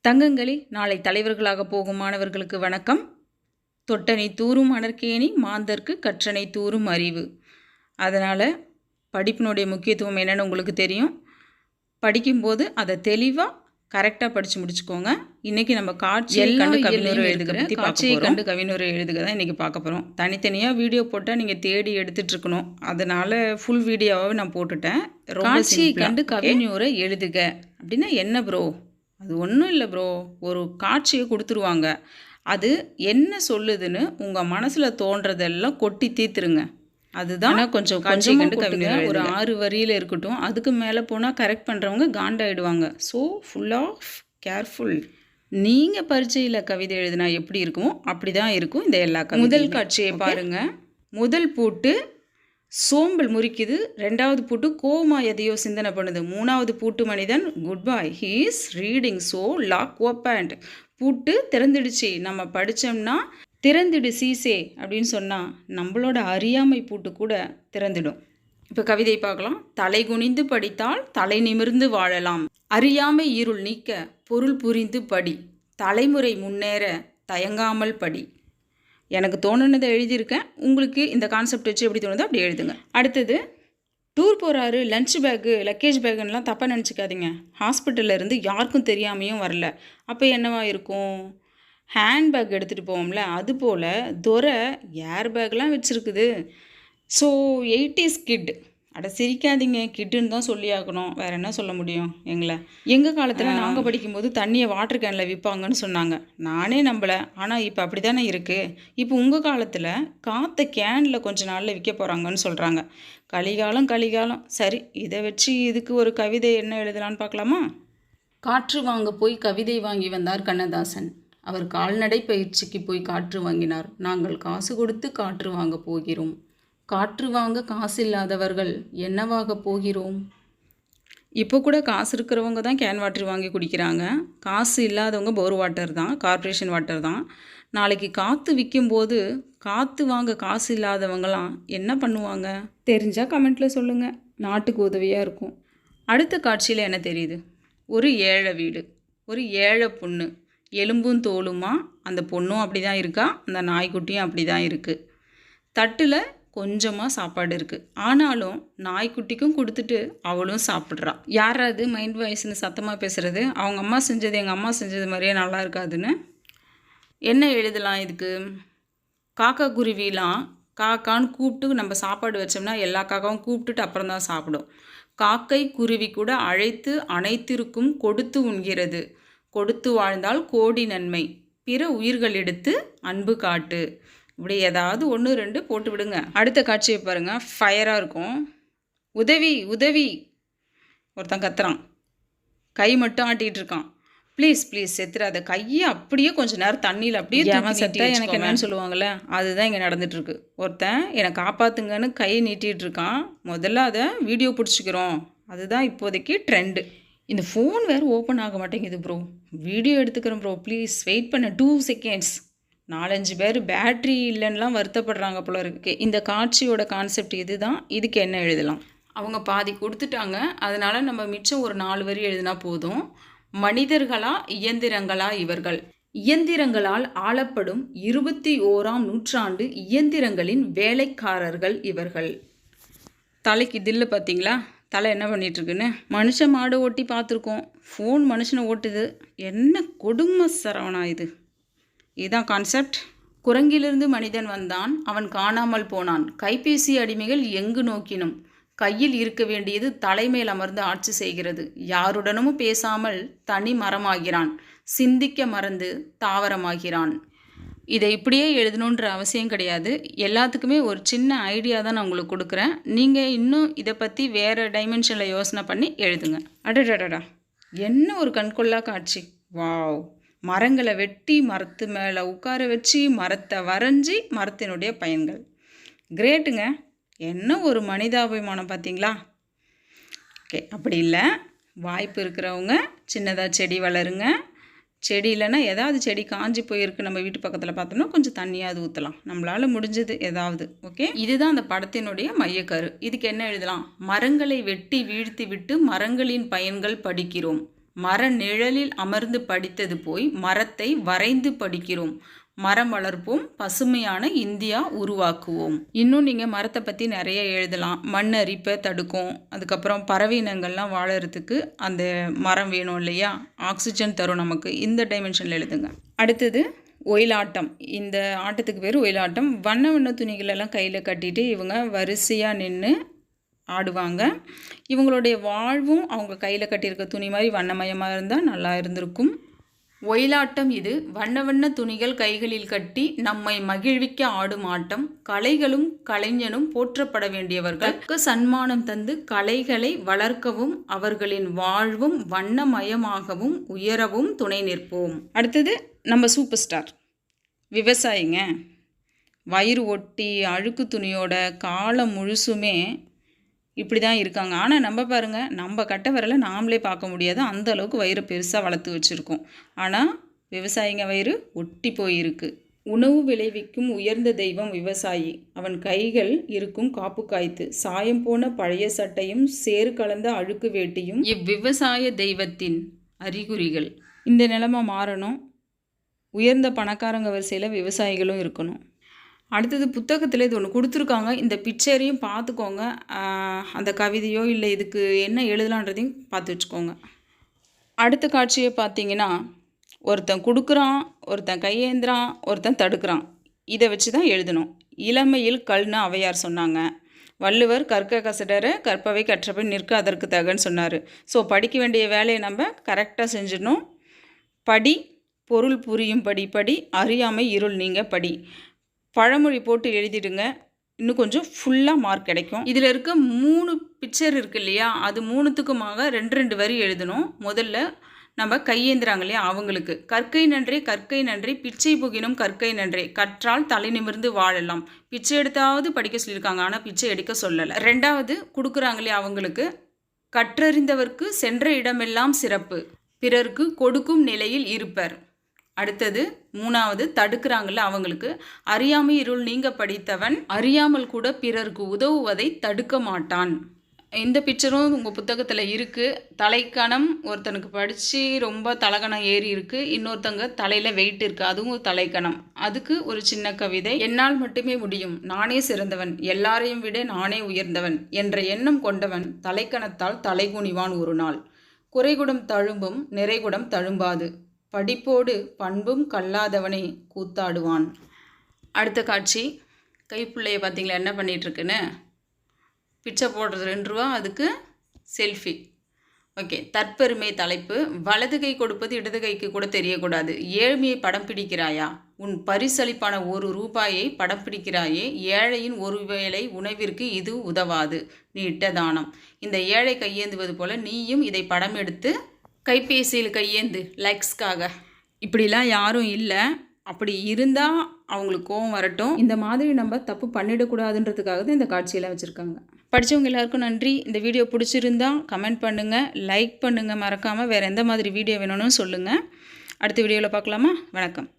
தங்கங்களே, நாளை தலைவர்களாக போகும் மாணவர்களுக்கு வணக்கம். தொட்டனை தூறும் அனற்கேணி மாந்தர்க்கு கற்றனை தூறும் அறிவு. அதனால் படிப்பினுடைய முக்கியத்துவம் என்னென்னு உங்களுக்கு தெரியும். படிக்கும்போது அதை தெளிவாக கரெக்டாக படித்து முடிச்சுக்கோங்க. இன்றைக்கி நம்ம காட்சியை கண்டு கவினுரை எழுதுக பற்றி காட்சியை கண்டு கவினுரை எழுதுக தான் இன்றைக்கி பார்க்க போகிறோம். தனித்தனியாக வீடியோ போட்டால் நீங்கள் தேடி எடுத்துகிட்ருக்கணும். அதனால் ஃபுல் வீடியோவாகவே நான் போட்டுட்டேன். காட்சியை கண்டு கவினுரை எழுதுக அப்படின்னா என்ன ப்ரோ? அது ஒன்றும் இல்லை ப்ரோ. ஒரு காட்சியை கொடுத்துருவாங்க. அது என்ன சொல்லுதுன்னு உங்கள் மனசில் தோன்றதெல்லாம் கொட்டி தீர்த்துருங்க. அதுதான் கொஞ்சம் கண்டு கவிதை ஒரு 6 வரியில் இருக்கட்டும். அதுக்கு மேலே போனால் கரெக்ட் பண்ணுறவங்க காண்டாயிடுவாங்க. So full of careful. நீங்கள் பரீட்சையில் கவிதை எழுதினா எப்படி இருக்குமோ அப்படி தான் இருக்கும் இந்த எல்லா கவிதை. முதல் காட்சியை பாருங்கள். முதல் பூட்டு சோம்பல் முறிக்குது. 2வது பூட்டு கோமா எதையோ சிந்தனை பண்ணுது. 3வது பூட்டு மனிதன் good bye he is reading so lock opened. பூட்டு திறந்துடுச்சு. நம்ம படித்தோம்னா திறந்துடு சீசே அப்படின்னு சொன்னால் நம்மளோட அறியாமை பூட்டு கூட திறந்துடும். இப்போ கவிதை பார்க்கலாம். தலை குனிந்து படித்தால் தலை நிமிர்ந்து வாழலாம். அறியாமை இருள் நீக்க பொருள் புரிந்து படி. தலைமுறை முன்னேற தயங்காமல் படி. எனக்கு தோணுனதை எழுதியிருக்கேன். உங்களுக்கு இந்த கான்செப்ட் வச்சு எப்படி தோணுதோ அப்படி எழுதுங்க. அடுத்தது டூர் போகிறாரு, லஞ்ச் பேக்கு லக்கேஜ் பேக்குன்னெலாம் தப்பாக நினச்சிக்காதீங்க. ஹாஸ்பிட்டலில் இருந்து யாருக்கும் தெரியாமையும் வரல. அப்போ என்னவா இருக்கும்? ஹேண்ட்பேக் எடுத்துகிட்டு போவோம்ல, அதுபோல் துரை ஏர் பேக்லாம் வச்சுருக்குது. So 80s kit. அட சிரிக்காதீங்க, கிட்டுன்னு தான் சொல்லி ஆகணும். வேறு என்ன சொல்ல முடியும்? எங்கள் காலத்தில் நாங்கள் படிக்கும்போது தண்ணியை வாட்டர் கேனில் விற்பாங்கன்னு சொன்னாங்க. நானே நம்பலை. ஆனால் இப்போ அப்படி தானே இருக்குது. இப்போ உங்கள் காலத்தில் காற்றை கேனில் கொஞ்ச நாளில் விற்க போகிறாங்கன்னு சொல்கிறாங்க. கலிகாலம். சரி, இதை வச்சு இதுக்கு ஒரு கவிதை என்ன எழுதலான்னு பார்க்கலாமா? காற்று வாங்க போய் கவிதை வாங்கி வந்தார் கண்ணதாசன். அவர் கால்நடை பயிற்சிக்கு போய் காற்று வாங்கினார். நாங்கள் காசு கொடுத்து காற்று வாங்க போகிறோம். காற்று வாங்க காசு இல்லாதவர்கள் என்னவாக போகிறோம்? இப்போ கூட காசு இருக்கிறவங்க தான் கேன் வாட்டர் வாங்கி குடிக்கிறாங்க. காசு இல்லாதவங்க போர் வாட்டர் தான், கார்ப்பரேஷன் வாட்டர் தான். நாளைக்கு காற்று விற்கும்போது காற்று வாங்க காசு இல்லாதவங்களாம் என்ன பண்ணுவாங்க? தெரிஞ்சால் கமெண்ட்டில் சொல்லுங்கள். நாட்டுக்கு உதவியாக இருக்கும். அடுத்த காட்சியில் என்ன தெரியுது? ஒரு ஏழை வீடு, ஒரு ஏழை பொண்ணு. எலும்பும் தோலுமா அந்த பொண்ணும் அப்படி தான் இருக்கா, அந்த நாய்க்குட்டியும் அப்படி தான் இருக்குது. தட்டில் கொஞ்சமாக சாப்பாடு இருக்குது. ஆனாலும் நாய்க்குட்டிக்கும் கொடுத்துட்டு அவளும் சாப்பிட்றா. யாராவது மைண்ட் வாய்ஸ்னு சத்தமாக பேசுகிறது? அவங்க அம்மா செஞ்சது எங்கள் அம்மா செஞ்சது மாதிரியே நல்லா இருக்காதுன்னு. என்ன எழுதலாம் இதுக்கு? காக்கா குருவிலாம் காக்கான்னு கூப்பிட்டு நம்ம சாப்பாடு வச்சோம்னா எல்லா காக்காவும் கூப்பிட்டுட்டு அப்புறம் தான் சாப்பிடும். காக்கை குருவி கூட அழைத்து அனைத்திற்கும் கொடுத்து உண்கிறது. கொடுத்து வாழ்ந்தால் கோடி நன்மை. பிற உயிர்கள் எடுத்து அன்பு காட்டு. இப்படி ஏதாவது 1 2 போட்டு விடுங்க. அடுத்த காட்சியை பாருங்கள். ஃபயராக இருக்கும். உதவி ஒருத்தன் கத்துறான். கை மட்டும் ஆட்டிகிட்டு இருக்கான். ப்ளீஸ் செத்துறாத. கையை அப்படியே கொஞ்சம் நேரம் தண்ணியில் அப்படியே செத்தா எனக்கு என்னன்னு சொல்லுவாங்கள்ல, அதுதான் இங்கே நடந்துகிட்ருக்கு. ஒருத்தன் என்னை காப்பாற்றுங்கன்னு கையை நீட்டிகிட்டு இருக்கான். முதல்ல அதை வீடியோ பிடிச்சிக்கிறோம். அதுதான் இப்போதைக்கு ட்ரெண்டு. இந்த ஃபோன் வேறு ஓப்பன் ஆக மாட்டேங்குது ப்ரோ. வீடியோ எடுத்துக்கிறேன் ப்ரோ, ப்ளீஸ் வெயிட் பண்ண 2 செகண்ட்ஸ். 4-5 பேர் பேட்ரி இல்லைன்னெலாம் வருத்தப்படுறாங்க போல இருக்கு. இந்த காட்சியோட கான்செப்ட் இது தான். இதுக்கு என்ன எழுதலாம்? அவங்க பாதி கொடுத்துட்டாங்க. அதனால் நம்ம மிச்சம் ஒரு 4 வரி எழுதினா போதும். மனிதர்களா இயந்திரங்களா இவர்கள்? இயந்திரங்களால் ஆளப்படும் 21ஆம் நூற்றாண்டு இயந்திரங்களின் வேலைக்காரர்கள் இவர்கள். தலைக்கு தில்லு பார்த்தீங்களா? தலை என்ன பண்ணிகிட்ருக்குன்னு. மனுஷன் மாடு ஓட்டி பார்த்துருக்கோம். ஃபோன் மனுஷனை ஓட்டுது. என்ன கொடுமை சரவணா இது. இதுதான் கான்செப்ட். குரங்கிலிருந்து மனிதன் வந்தான், அவன் காணாமல் போனான். கைபேசி அடிமைகள் எங்கு நோக்கினும். கையில் இருக்க வேண்டியது தலைமேல் அமர்ந்து ஆட்சி செய்கிறது. யாருடனும் பேசாமல் தனி மரமாகிறான். சிந்திக்க மறந்து தாவரமாகிறான். இதை இப்படியே எழுதணுன்ற அவசியம் கிடையாது. எல்லாத்துக்குமே ஒரு சின்ன ஐடியா தான் நான் உங்களுக்கு கொடுக்குறேன். நீங்கள் இன்னும் இதை பற்றி வேறு டைமென்ஷனில் யோசனை பண்ணி எழுதுங்க. அடடடா, என்ன ஒரு கண்கொள்ளா காட்சி. வாவ். மரங்களை வெட்டி மரத்து மேலே உட்கார வச்சு மரத்தை வரைஞ்சி மரத்தினுடைய பயன்கள். கிரேட்டுங்க. என்ன ஒரு மனிதாபிமானம் பார்த்தீங்களா? ஓகே, அப்படி இல்லை, வாய்ப்பு இருக்கிறவங்க சின்னதாக செடி வளருங்க. செடி இல்லைன்னா ஏதாவது செடி காஞ்சி போயிருக்கு நம்ம வீட்டு பக்கத்தில் பார்த்தோம்னா கொஞ்சம் தண்ணியாவது ஊற்றலாம். நம்மளால் முடிஞ்சது ஏதாவது. ஓகே, இதுதான் அந்த படத்தினுடைய மையக்கரு. இதுக்கு என்ன எழுதலாம்? மரங்களை வெட்டி வீழ்த்தி விட்டு மரங்களின் பயன்கள் படிக்கிறோம். மர நிழலில் அமர்ந்து படித்தது போய் மரத்தை வரைந்து படிக்கிறோம். மரம் வளர்ப்போம், பசுமையான இந்தியா உருவாக்குவோம். இன்னும் நீங்கள் மரத்தை பற்றி நிறைய எழுதலாம். மண் அரிப்பை தடுக்கும், அதுக்கப்புறம் பறவை இனங்கள்லாம் வாழறதுக்கு அந்த மரம் வேணும் இல்லையா, ஆக்சிஜன் தரும் நமக்கு. இந்த டைமென்ஷனில் எழுதுங்க. அடுத்தது ஒயிலாட்டம். இந்த ஆட்டத்துக்கு பேர் ஒயிலாட்டம். வண்ண வண்ண துணிகளெல்லாம் கையில் கட்டிட்டு இவங்க வரிசையாக நின்று ஆடுவாங்க. இவங்களுடைய வாழ்வும் அவங்க கையில் கட்டியிருக்க துணி மாதிரி வண்ணமயமாக இருந்தால் நல்லா இருந்திருக்கும். ஒயிலாட்டம் இது. வண்ண வண்ண துணிகள் கைகளில் கட்டி நம்மை மகிழ்விக்க ஆடும் ஆட்டம். கலைகளும் கலைஞனும் போற்றப்பட வேண்டியவர்களுக்கு சன்மானம் தந்து கலைகளை வளர்க்கவும் அவர்களின் வாழ்வும் வண்ணமயமாகவும் உயரவும் துணை நிற்போம். அடுத்தது நம்ம சூப்பர் ஸ்டார் விவசாயிங்க. வயிறு ஒட்டி அழுக்கு துணியோட காலம் முழுசுமே இப்படி தான் இருக்காங்க. ஆனால் நம்ம பாருங்கள், நம்ம கட்ட விரலை நாமளே பார்க்க முடியாது, அந்த அளவுக்கு வயிறு பெருசாக வளர்த்து வச்சுருக்கோம். ஆனால் விவசாயிங்க வயிறு ஒட்டி போயிருக்கு. உணவு விளைவிக்கும் உயர்ந்த தெய்வம் விவசாயி. அவன் கைகள் இருக்கும் காப்பு காய்த்து, சாயம் போன பழைய சட்டையும் சேறு கலந்த அழுக்கு வேட்டியும் இவ்விவசாய தெய்வத்தின் அறிகுறிகள். இந்த நிலைமை மாறணும். உயர்ந்த பணக்காரங்க வரிசையில் விவசாயிகளும் இருக்கணும். அடுத்தது புத்தகத்தில் இது ஒன்று கொடுத்துருக்காங்க. இந்த பிக்சரையும் பார்த்துக்கோங்க. அந்த கவிதையோ இல்லை இதுக்கு என்ன எழுதலான்றதையும் பார்த்து வச்சுக்கோங்க. அடுத்த காட்சியை பார்த்தீங்கன்னா, ஒருத்தன் கொடுக்குறான், ஒருத்தன் கையேந்திரான், ஒருத்தன் தடுக்கிறான். இதை வச்சு தான் எழுதணும். இளமையில் கல்னு ஔவையார் சொன்னாங்க. வள்ளுவர் கற்க கசடர கற்பவை கற்றவை நிற்க அதற்கு தகன்னு சொன்னார். ஸோ படிக்க வேண்டிய வேலையை நம்ம கரெக்டாக செஞ்சிடணும். படி, பொருள் புரியும் படி படி, அறியாமை இருள் நீங்க படி. பழமொழி போட்டு எழுதிடுங்க, இன்னும் கொஞ்சம் ஃபுல்லாக மார்க் கிடைக்கும். இதில் இருக்க 3 பிக்சர் இருக்குது இல்லையா, அது 3த்துக்குமாக 2 வரி எழுதணும். முதல்ல நம்ம கையேந்திராங்க இல்லையா, அவங்களுக்கு கற்கை நன்றே கற்கை நன்றே பிச்சை புகினும் கற்கை நன்றே கற்றால் தலை நிமிர்ந்து வாழலாம். பிச்சை எடுத்தாவது படிக்க சொல்லியிருக்காங்க, ஆனால் பிச்சை எடுக்க சொல்லலை. 2வது கொடுக்குறாங்க இல்லையா, அவங்களுக்கு கற்றறிந்தவர்க்கு சென்ற இடமெல்லாம் சிறப்பு, பிறர்க்கு கொடுக்கும் நிலையில் இருப்பர். அடுத்தது 3வது தடுக்கிறாங்கல்ல, அவங்களுக்கு அறியாமை இருள் நீங்க படித்தவன் அறியாமல் கூட பிறருக்கு உதவுவதை தடுக்க மாட்டான். இந்த பிக்சரும் உங்கள் புத்தகத்தில் இருக்குது. தலைக்கணம் ஒருத்தனுக்கு படித்து ரொம்ப தலைக்கணம் ஏறி இருக்குது, இன்னொருத்தங்க தலையில் வெயிட் இருக்குது, அதுவும் தலைக்கணம். அதுக்கு ஒரு சின்ன கவிதை. என்னால் மட்டுமே முடியும், நானே சிறந்தவன், எல்லாரையும் விட நானே உயர்ந்தவன் என்ற எண்ணம் கொண்டவன் தலைக்கணத்தால் தலைகுனிவான் ஒரு நாள். குறைகுடம் தழும்பும் நிறைகுடம் தழும்பாது, படிப்போடு பண்பும் கல்லாதவனே கூத்தாடுவான். அடுத்த காட்சி, கைப்பிள்ளையை பார்த்தீங்களா என்ன பண்ணிகிட்ருக்குன்னு. பிச்சை போடுறது 2 ரூபா, அதுக்கு செல்ஃபி. ஓகே. தற்பெருமை தலைப்பு. வலது கை கொடுப்பது இடது கைக்கு கூட தெரியக்கூடாது. ஏழ்மையை படம் பிடிக்கிறாயா? உன் பரிசளிப்பான 1 ரூபாயை படம் பிடிக்கிறாயே, ஏழையின் ஒரு வேளை உணவிற்கு இது உதவாது, நீ இட்ட தானம். இந்த ஏழை கையேந்துவது போல நீயும் இதை படம் எடுத்து கைபேசியில் கையேந்து லைக்ஸ்க்காக. இப்படிலாம் யாரும் இல்லை. அப்படி இருந்தால் அவங்களுக்கு கோவம் வரட்டும். இந்த மாதிரி நம்ம தப்பு பண்ணிடக்கூடாதுன்றதுக்காக தான் இந்த காட்சியெல்லாம் வச்சுருக்காங்க. படித்தவங்க எல்லாருக்கும் நன்றி. இந்த வீடியோ பிடிச்சிருந்தா கமெண்ட் பண்ணுங்கள், லைக் பண்ணுங்கள், மறக்காமல் வேறு எந்த மாதிரி வீடியோ வேணும்னு சொல்லுங்கள். அடுத்த வீடியோவில் பார்க்கலாமா? வணக்கம்.